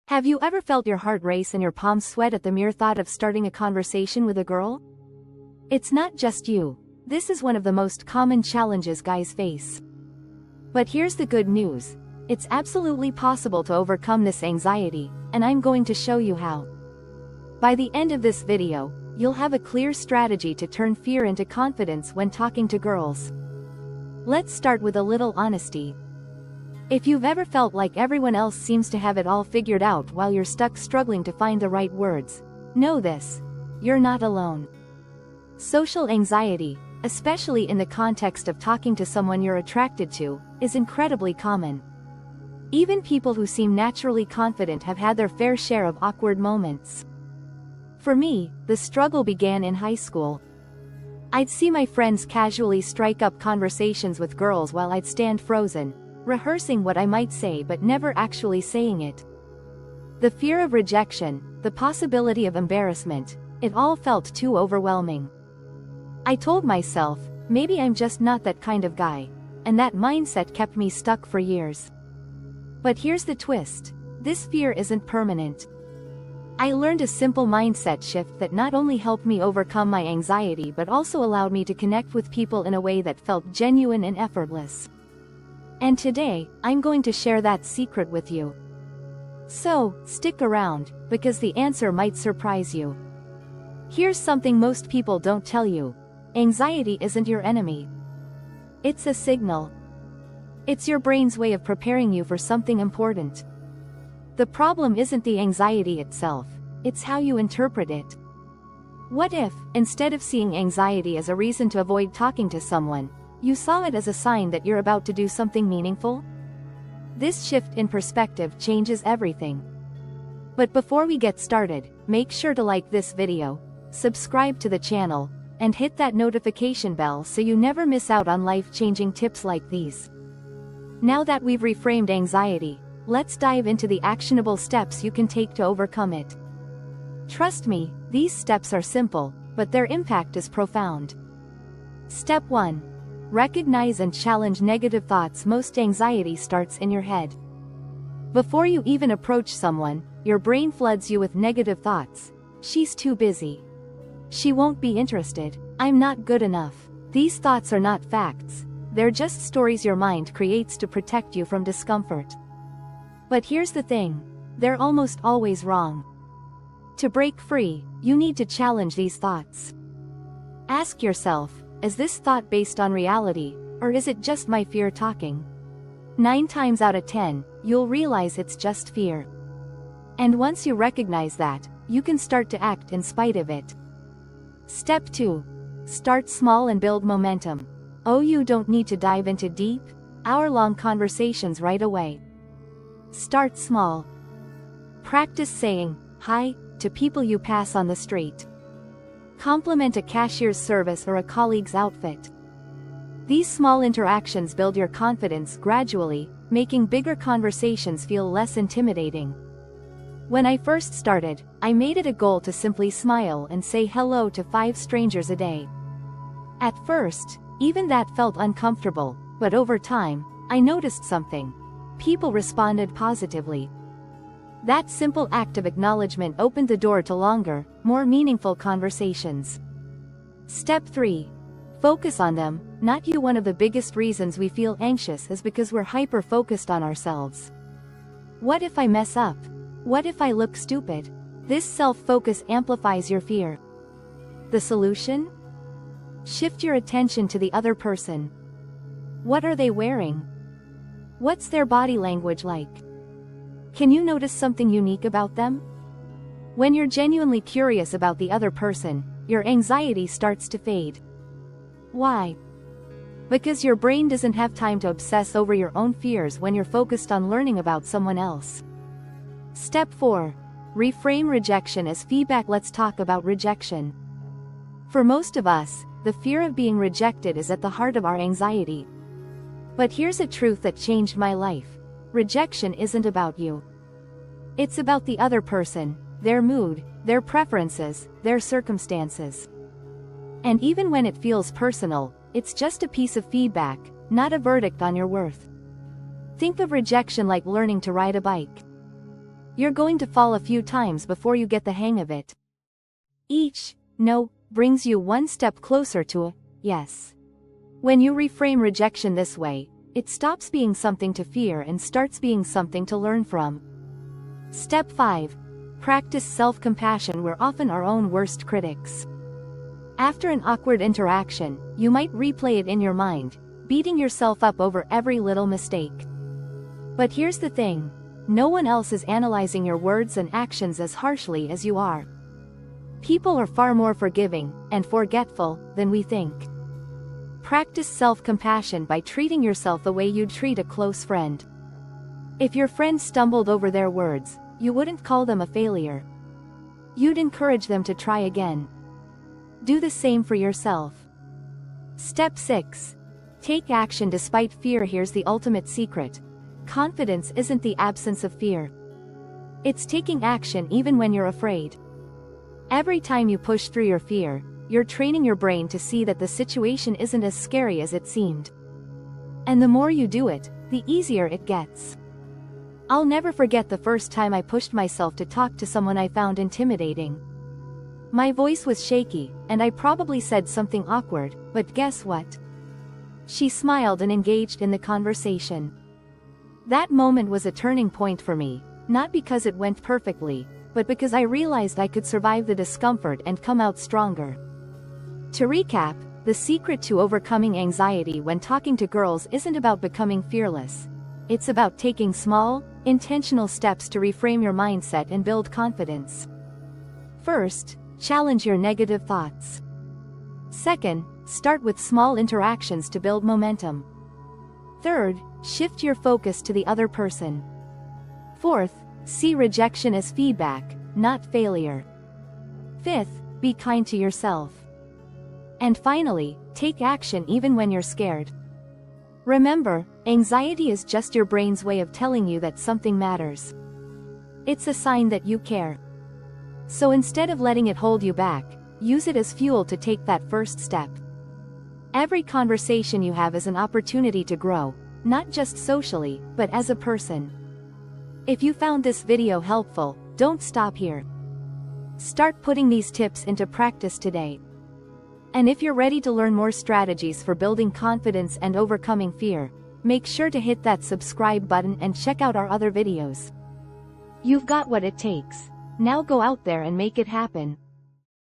Have you ever felt your heart race and your palms sweat at the mere thought of starting a conversation with a girl? It's not just you. This is one of the most common challenges guys face. But here's the good news. It's absolutely possible to overcome this anxiety, and I'm going to show you how. By the end of this video, you'll have a clear strategy to turn fear into confidence when talking to girls. Let's start with a little honesty. If you've ever felt like everyone else seems to have it all figured out while you're stuck struggling to find the right words, know this: you're not alone. Social anxiety, especially in the context of talking to someone you're attracted to, is incredibly common. Even people who seem naturally confident have had their fair share of awkward moments. For me, the struggle began in high school. I'd see my friends casually strike up conversations with girls while I'd stand frozen, rehearsing what I might say but never actually saying it. The fear of rejection, the possibility of embarrassment, it all felt too overwhelming. I told myself, maybe I'm just not that kind of guy, and that mindset kept me stuck for years. But here's the twist: this fear isn't permanent. I learned a simple mindset shift that not only helped me overcome my anxiety but also allowed me to connect with people in a way that felt genuine and effortless. And today, I'm going to share that secret with you. So, stick around, because the answer might surprise you. Here's something most people don't tell you: anxiety isn't your enemy. It's a signal. It's your brain's way of preparing you for something important. The problem isn't the anxiety itself, it's how you interpret it. What if, instead of seeing anxiety as a reason to avoid talking to someone, you saw it as a sign that you're about to do something meaningful? This shift in perspective changes everything. But before we get started, make sure to like this video, subscribe to the channel, and hit that notification bell so you never miss out on life-changing tips like these. Now that we've reframed anxiety, let's dive into the actionable steps you can take to overcome it. Trust me, these steps are simple, but their impact is profound. Step 1. Recognize and challenge negative thoughts. Most anxiety starts in your head. Before you even approach someone, your brain floods you with negative thoughts. She's too busy. She won't be interested. I'm not good enough. These thoughts are not facts. They're just stories your mind creates to protect you from discomfort. But here's the thing: they're almost always wrong. To break free, you need to challenge these thoughts. Ask yourself, is this thought based on reality, or is it just my fear talking? 9 times out of 10, you'll realize it's just fear. And once you recognize that, you can start to act in spite of it. Step 2. Start small and build momentum. Oh, you don't need to dive into deep, hour-long conversations right away. Start small. Practice saying hi to people you pass on the street. Compliment a cashier's service or a colleague's outfit. These small interactions build your confidence gradually, making bigger conversations feel less intimidating. When I first started, I made it a goal to simply smile and say hello to 5 strangers a day. At first, even that felt uncomfortable, but over time, I noticed something. People responded positively. That simple act of acknowledgement opened the door to longer, more meaningful conversations. Step 3. Focus on them, not you. One of the biggest reasons we feel anxious is because we're hyper-focused on ourselves. What if I mess up? What if I look stupid? This self-focus amplifies your fear. The solution? Shift your attention to the other person. What are they wearing? What's their body language like? Can you notice something unique about them? When you're genuinely curious about the other person, your anxiety starts to fade. Why? Because your brain doesn't have time to obsess over your own fears when you're focused on learning about someone else. Step 4. Reframe rejection as feedback. Let's talk about rejection. For most of us, the fear of being rejected is at the heart of our anxiety. But here's a truth that changed my life. Rejection isn't about you. It's about the other person, their mood, their preferences, their circumstances. And even when it feels personal, it's just a piece of feedback, not a verdict on your worth. Think of rejection like learning to ride a bike. You're going to fall a few times before you get the hang of it. Each no brings you one step closer to a yes. When you reframe rejection this way, it stops being something to fear and starts being something to learn from. Step 5. Practice self-compassion. We're often our own worst critics. After an awkward interaction, you might replay it in your mind, beating yourself up over every little mistake. But here's the thing. No one else is analyzing your words and actions as harshly as you are. People are far more forgiving and forgetful than we think. Practice self-compassion by treating yourself the way you'd treat a close friend. If your friend stumbled over their words, you wouldn't call them a failure. You'd encourage them to try again. Do the same for yourself. Step 6. Take action despite fear. Here's the ultimate secret. Confidence isn't the absence of fear. It's taking action even when you're afraid. Every time you push through your fear, you're training your brain to see that the situation isn't as scary as it seemed. And the more you do it, the easier it gets. I'll never forget the first time I pushed myself to talk to someone I found intimidating. My voice was shaky, and I probably said something awkward, but guess what? She smiled and engaged in the conversation. That moment was a turning point for me, not because it went perfectly, but because I realized I could survive the discomfort and come out stronger. To recap, the secret to overcoming anxiety when talking to girls isn't about becoming fearless. It's about taking small, intentional steps to reframe your mindset and build confidence. First, challenge your negative thoughts. Second, start with small interactions to build momentum. Third, shift your focus to the other person. Fourth, see rejection as feedback, not failure. Fifth, be kind to yourself. And finally, take action even when you're scared. Remember, anxiety is just your brain's way of telling you that something matters. It's a sign that you care. So instead of letting it hold you back, use it as fuel to take that first step. Every conversation you have is an opportunity to grow, not just socially, but as a person. If you found this video helpful, don't stop here. Start putting these tips into practice today. And if you're ready to learn more strategies for building confidence and overcoming fear, make sure to hit that subscribe button and check out our other videos. You've got what it takes. Now go out there and make it happen.